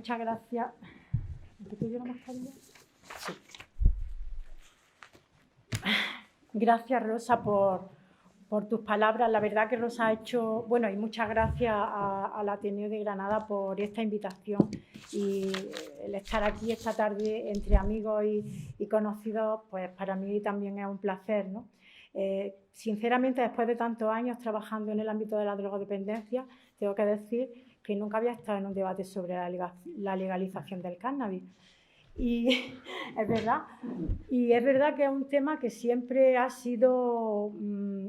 muchas gracias. ¿Te pido la mascarilla? Sí. Gracias, Rosa, por tus palabras. La verdad que Rosa ha hecho... Bueno, y muchas gracias al Ateneo de Granada por esta invitación y el estar aquí esta tarde entre amigos y conocidos, pues para mí también es un placer, ¿no? Sinceramente, después de tantos años trabajando en el ámbito de la drogodependencia, tengo que decir que nunca había estado en un debate sobre la legalización del cannabis. Y es verdad. Y es verdad que es un tema que siempre ha sido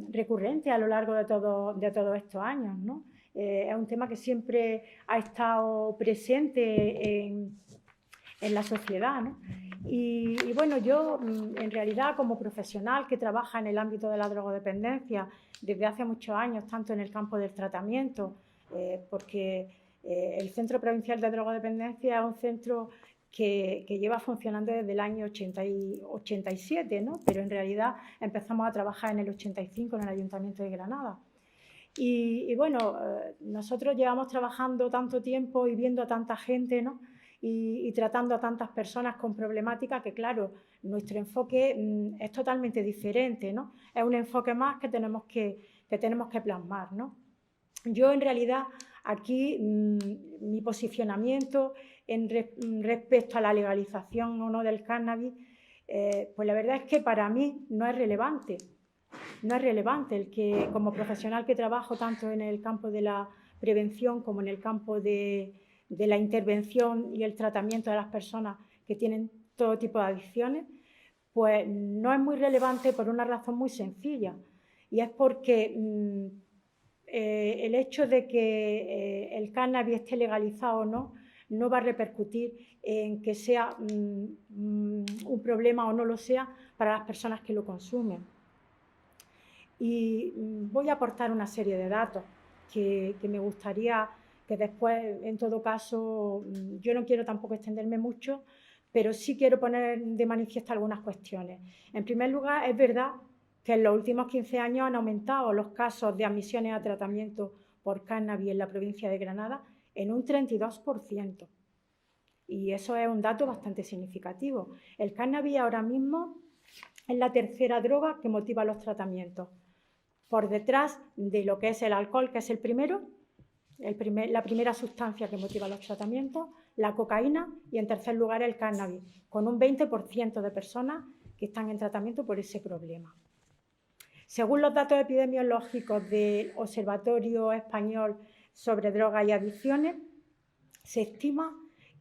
recurrente a lo largo de todos estos años, ¿no? Es un tema que siempre ha estado presente en la sociedad, ¿no? Y bueno, yo en realidad como profesional que trabaja en el ámbito de la drogodependencia desde hace muchos años, tanto en el campo del tratamiento, porque el Centro Provincial de Drogodependencia es un centro que lleva funcionando desde el año 87, ¿no? Pero en realidad empezamos a trabajar en el 85 en el Ayuntamiento de Granada. Y bueno, nosotros llevamos trabajando tanto tiempo y viendo a tanta gente, ¿no? Y tratando a tantas personas con problemáticas que, claro, nuestro enfoque es totalmente diferente, ¿no? Es un enfoque más que tenemos que plasmar, ¿no? Yo, en realidad, aquí mi posicionamiento respecto a la legalización o no del cannabis, pues la verdad es que para mí no es relevante. No es relevante el que, como profesional que trabajo tanto en el campo de la prevención como en el campo de la intervención y el tratamiento de las personas que tienen todo tipo de adicciones, pues no es muy relevante por una razón muy sencilla, y es porque el hecho de que el cannabis esté legalizado o no va a repercutir en que sea un problema o no lo sea para las personas que lo consumen. Y voy a aportar una serie de datos que me gustaría que después, en todo caso, yo no quiero tampoco extenderme mucho, pero sí quiero poner de manifiesto algunas cuestiones. En primer lugar, es verdad que en los últimos 15 años han aumentado los casos de admisiones a tratamiento por cannabis en la provincia de Granada en un 32%. Y eso es un dato bastante significativo. El cannabis ahora mismo es la tercera droga que motiva los tratamientos, por detrás de lo que es el alcohol, que es la primera sustancia que motiva los tratamientos, la cocaína y, en tercer lugar, el cannabis, con un 20% de personas que están en tratamiento por ese problema. Según los datos epidemiológicos del Observatorio Español sobre Drogas y Adicciones, se estima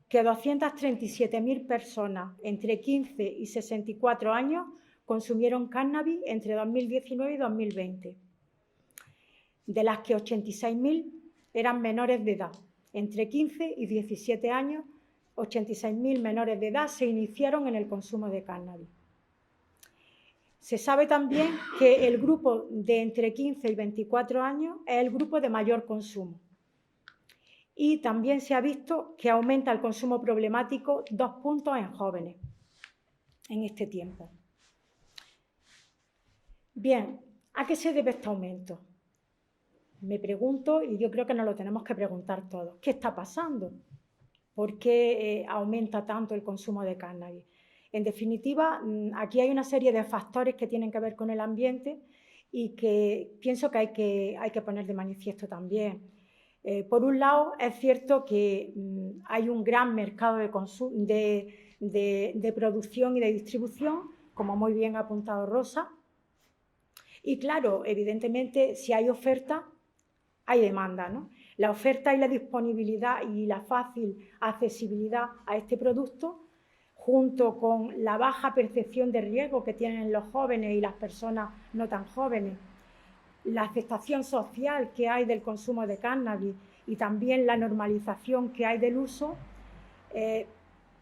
que 237.000 personas entre 15 y 64 años consumieron cannabis entre 2019 y 2020, de las que 86.000 eran menores de edad. Entre 15 y 17 años, 86.000 menores de edad se iniciaron en el consumo de cannabis. Se sabe también que el grupo de entre 15 y 24 años es el grupo de mayor consumo. Y también se ha visto que aumenta el consumo problemático 2 puntos en jóvenes en este tiempo. Bien, ¿a qué se debe este aumento? Me pregunto, y yo creo que nos lo tenemos que preguntar todos, ¿qué está pasando? ¿Por qué aumenta tanto el consumo de cannabis? En definitiva, aquí hay una serie de factores que tienen que ver con el ambiente y que pienso que hay que poner de manifiesto también. Por un lado, es cierto que hay un gran mercado de producción y de distribución, como muy bien ha apuntado Rosa. Y claro, evidentemente, si hay oferta, hay demanda, ¿no? La oferta y la disponibilidad y la fácil accesibilidad a este producto, junto con la baja percepción de riesgo que tienen los jóvenes y las personas no tan jóvenes, la aceptación social que hay del consumo de cannabis y también la normalización que hay del uso,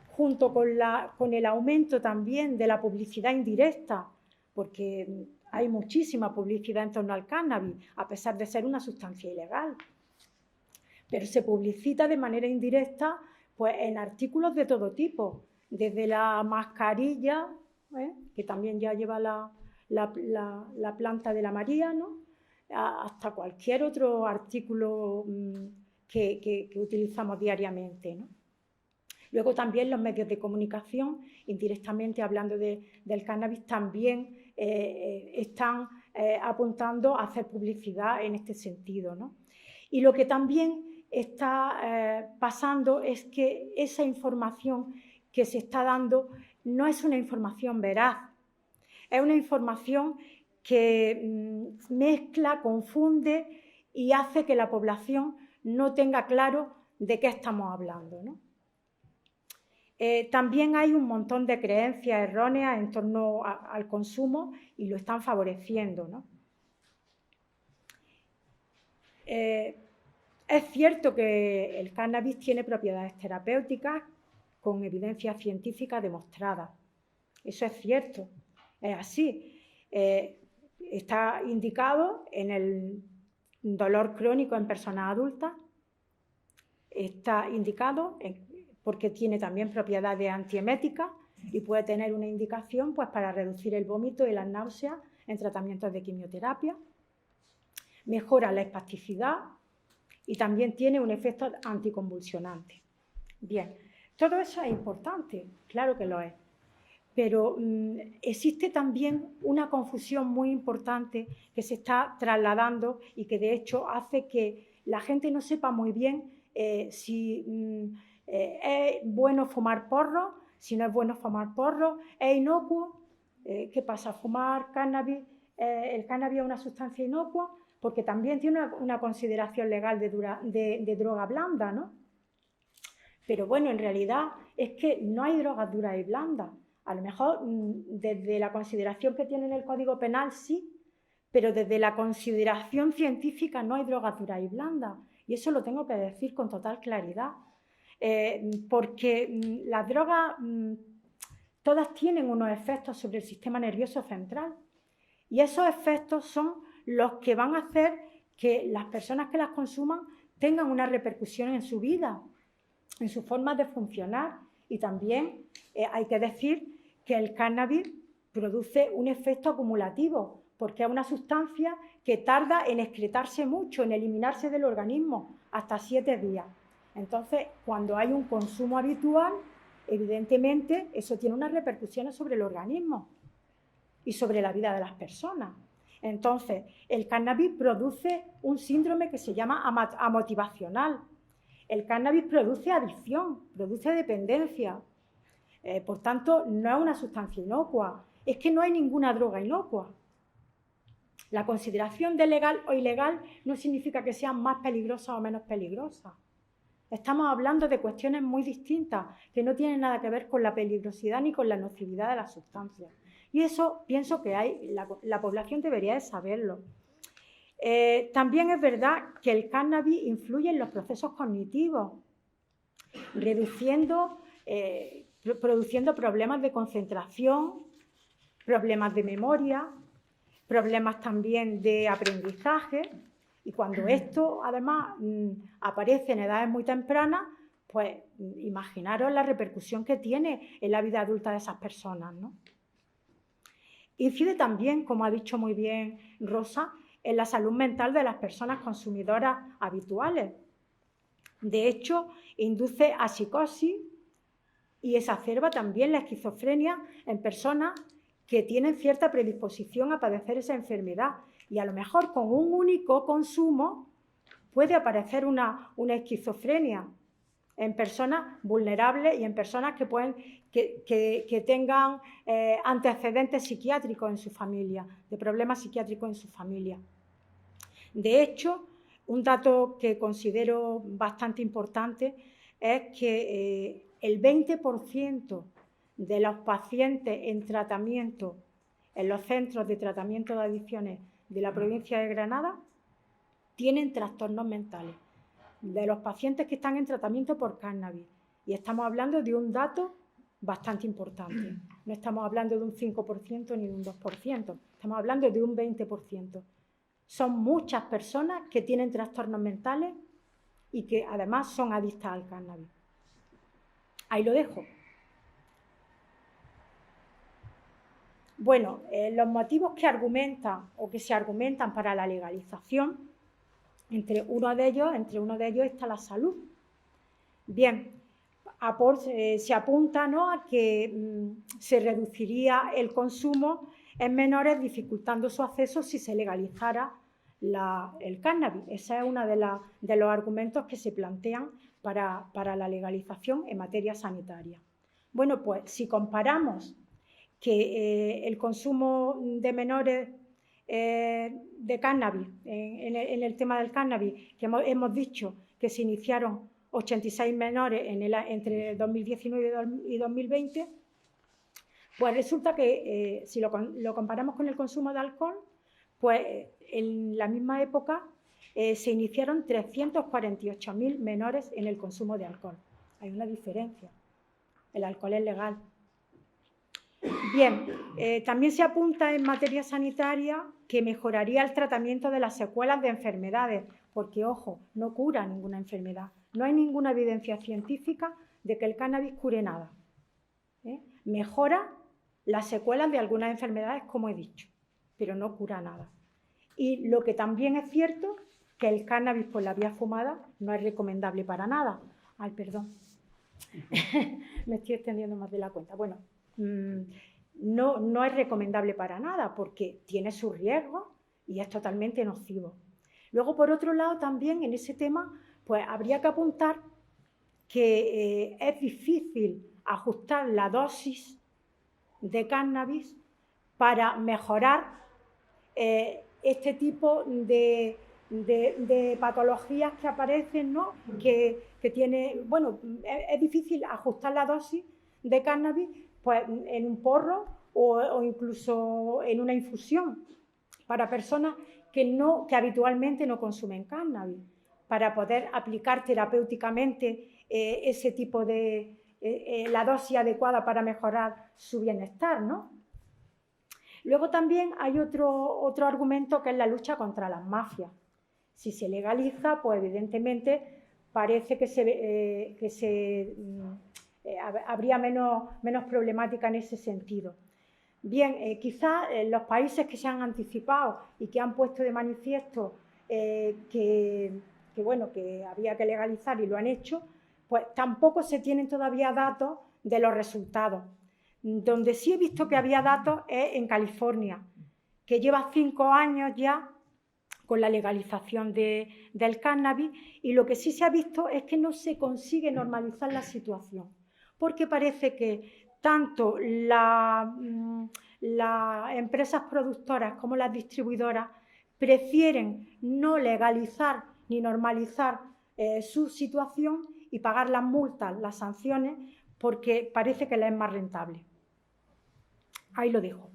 junto con el aumento también de la publicidad indirecta, porque hay muchísima publicidad en torno al cannabis, a pesar de ser una sustancia ilegal. Pero se publicita de manera indirecta pues, en artículos de todo tipo, desde la mascarilla, que también ya lleva la planta de la María, ¿no? Hasta cualquier otro artículo que utilizamos diariamente, ¿no? Luego también los medios de comunicación, indirectamente hablando del cannabis, también están apuntando a hacer publicidad en este sentido, ¿no? Y lo que también está pasando es que esa información que se está dando no es una información veraz, es una información que mezcla, confunde y hace que la población no tenga claro de qué estamos hablando, ¿no? También hay un montón de creencias erróneas en torno al consumo y lo están favoreciendo, ¿no? Es cierto que el cannabis tiene propiedades terapéuticas con evidencia científica demostrada. Eso es cierto, es así. Está indicado en el dolor crónico en personas adultas, está indicado porque tiene también propiedades antieméticas y puede tener una indicación pues, para reducir el vómito y las náuseas en tratamientos de quimioterapia. Mejora la espasticidad y también tiene un efecto anticonvulsionante. Bien, todo eso es importante, claro que lo es, pero existe también una confusión muy importante que se está trasladando y que de hecho hace que la gente no sepa muy bien si es bueno fumar porro, si no es bueno fumar porro, es inocuo. ¿Qué pasa? ¿Fumar cannabis? ¿El cannabis es una sustancia inocua? Porque también tiene una consideración legal de droga blanda, ¿no? Pero bueno, en realidad es que no hay drogas duras y blandas. A lo mejor desde la consideración que tiene en el Código Penal sí, pero desde la consideración científica no hay drogas duras y blandas. Y eso lo tengo que decir con total claridad. Porque las drogas todas tienen unos efectos sobre el sistema nervioso central. Y esos efectos son los que van a hacer que las personas que las consuman tengan una repercusión en su vida, en su forma de funcionar. Y también hay que decir que el cannabis produce un efecto acumulativo, porque es una sustancia que tarda en excretarse mucho, en eliminarse del organismo, hasta 7 días. Entonces, cuando hay un consumo habitual, evidentemente eso tiene unas repercusiones sobre el organismo y sobre la vida de las personas. Entonces, el cannabis produce un síndrome que se llama amotivacional. El cannabis produce adicción, produce dependencia. Por tanto, no es una sustancia inocua. Es que no hay ninguna droga inocua. La consideración de legal o ilegal no significa que sean más peligrosas o menos peligrosas. Estamos hablando de cuestiones muy distintas que no tienen nada que ver con la peligrosidad ni con la nocividad de las sustancias. Y eso pienso que la población debería de saberlo. También es verdad que el cannabis influye en los procesos cognitivos, produciendo problemas de concentración, problemas de memoria, problemas también de aprendizaje. Y cuando esto, además, aparece en edades muy tempranas, pues imaginaros la repercusión que tiene en la vida adulta de esas personas, ¿no? Incide también, como ha dicho muy bien Rosa, en la salud mental de las personas consumidoras habituales. De hecho, induce a psicosis y exacerba también la esquizofrenia en personas que tienen cierta predisposición a padecer esa enfermedad. Y a lo mejor con un único consumo puede aparecer una esquizofrenia en personas vulnerables y en personas que tengan antecedentes psiquiátricos en su familia, de problemas psiquiátricos en su familia. De hecho, un dato que considero bastante importante es que el 20% de los pacientes en tratamiento en los centros de tratamiento de adicciones de la provincia de Granada tienen trastornos mentales, de los pacientes que están en tratamiento por cannabis. Y estamos hablando de un dato bastante importante. No estamos hablando de un 5% ni de un 2%, estamos hablando de un 20%. Son muchas personas que tienen trastornos mentales y que además son adictas al cannabis. Ahí lo dejo. Bueno, los motivos que argumentan o que se argumentan para la legalización, entre uno de ellos está la salud. Bien, se apunta, ¿no?, a que se reduciría el consumo en menores, dificultando su acceso si se legalizara el cannabis. Ese es uno de los argumentos que se plantean para la legalización en materia sanitaria. Bueno, pues si comparamos que el consumo de menores de cannabis, en el tema del cannabis, que hemos dicho que se iniciaron 86 menores entre 2019 y 2020, pues resulta que si lo comparamos con el consumo de alcohol, pues en la misma época se iniciaron 348.000 menores en el consumo de alcohol. Hay una diferencia. El alcohol es legal. Bien, también se apunta en materia sanitaria que mejoraría el tratamiento de las secuelas de enfermedades, porque, ojo, no cura ninguna enfermedad. No hay ninguna evidencia científica de que el cannabis cure nada. Mejora las secuelas de algunas enfermedades, como he dicho, pero no cura nada. Y lo que también es cierto, que el cannabis por la vía fumada no es recomendable para nada. Ay, perdón. Me estoy extendiendo más de la cuenta. Bueno, no es recomendable para nada porque tiene sus riesgos y es totalmente nocivo. Luego, por otro lado, también en ese tema, pues habría que apuntar que es difícil ajustar la dosis de cannabis para mejorar este tipo de patologías que aparecen, ¿no?, que tiene, bueno, es difícil ajustar la dosis de cannabis pues en un porro o incluso en una infusión para personas que habitualmente no consumen cannabis, para poder aplicar terapéuticamente ese tipo de la dosis adecuada para mejorar su bienestar, ¿no? Luego también hay otro argumento, que es la lucha contra las mafias. Si se legaliza, pues evidentemente parece que habría menos problemática en ese sentido. Bien, quizás los países que se han anticipado y que han puesto de manifiesto que había que legalizar y lo han hecho, pues tampoco se tienen todavía datos de los resultados. Donde sí he visto que había datos es en California, que lleva 5 años ya con la legalización del cannabis, y lo que sí se ha visto es que no se consigue normalizar la situación, porque parece que tanto las empresas productoras como las distribuidoras prefieren no legalizar ni normalizar su situación y pagar las multas, las sanciones, porque parece que les es más rentable. Ahí lo dejo.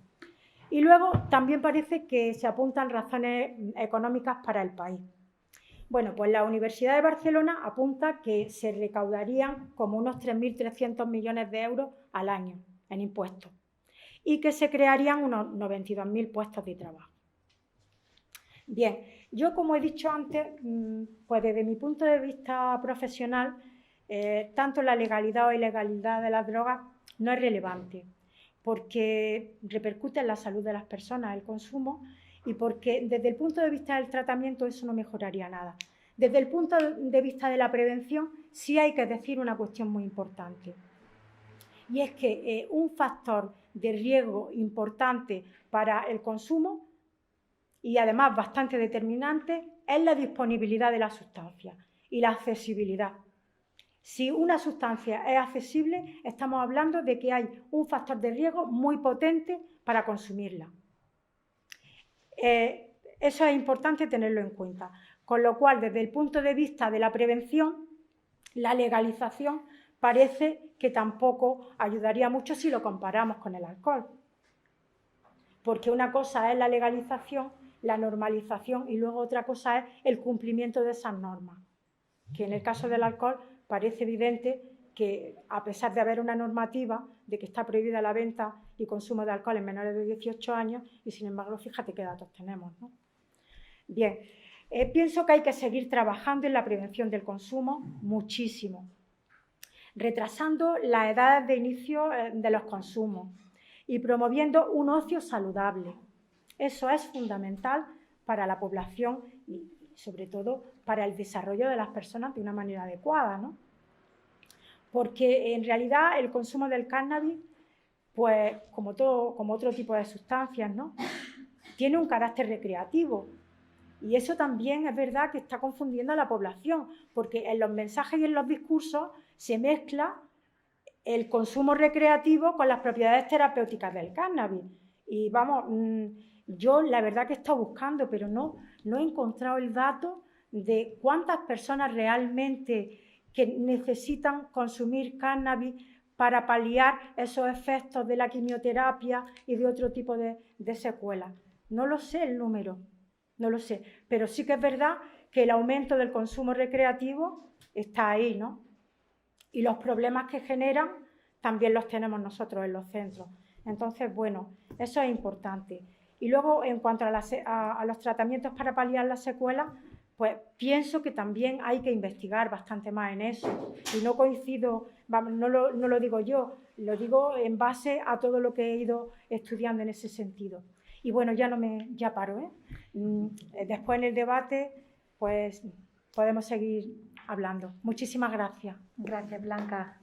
Y luego también parece que se apuntan razones económicas para el país. Bueno, pues la Universidad de Barcelona apunta que se recaudarían como unos 3.300 millones de euros al año en impuestos y que se crearían unos 92.000 puestos de trabajo. Bien, yo, como he dicho antes, pues desde mi punto de vista profesional, tanto la legalidad o ilegalidad de las drogas no es relevante, porque repercute en la salud de las personas el consumo y porque desde el punto de vista del tratamiento eso no mejoraría nada. Desde el punto de vista de la prevención sí hay que decir una cuestión muy importante, y es que un factor de riesgo importante para el consumo y además bastante determinante es la disponibilidad de la sustancia y la accesibilidad. Si una sustancia es accesible, estamos hablando de que hay un factor de riesgo muy potente para consumirla. Eso es importante tenerlo en cuenta. Con lo cual, desde el punto de vista de la prevención, la legalización parece que tampoco ayudaría mucho si lo comparamos con el alcohol. Porque una cosa es la legalización, la normalización, y luego otra cosa es el cumplimiento de esas normas. Que en el caso del alcohol parece evidente que, a pesar de haber una normativa de que está prohibida la venta y consumo de alcohol en menores de 18 años, y sin embargo, fíjate qué datos tenemos, ¿no? Bien, pienso que hay que seguir trabajando en la prevención del consumo muchísimo, retrasando las edades de inicio de los consumos y promoviendo un ocio saludable. Eso es fundamental para la población y, sobre todo, para el desarrollo de las personas de una manera adecuada, ¿no? porque en realidad el consumo del cannabis, pues como otro tipo de sustancias, ¿no?, tiene un carácter recreativo. Y eso también es verdad que está confundiendo a la población, porque en los mensajes y en los discursos se mezcla el consumo recreativo con las propiedades terapéuticas del cannabis. Y vamos, yo la verdad que he estado buscando, pero no he encontrado el dato de cuántas personas realmente que necesitan consumir cannabis para paliar esos efectos de la quimioterapia y de otro tipo de secuelas. No lo sé el número, no lo sé, pero sí que es verdad que el aumento del consumo recreativo está ahí, ¿no? Y los problemas que generan también los tenemos nosotros en los centros. Entonces, bueno, eso es importante. Y luego, en cuanto a los tratamientos para paliar las secuelas, pues pienso que también hay que investigar bastante más en eso. Y no coincido, vamos, no lo digo yo, lo digo en base a todo lo que he ido estudiando en ese sentido. Y bueno, ya paro, ¿eh? Después en el debate, pues podemos seguir hablando. Muchísimas gracias. Gracias, Blanca.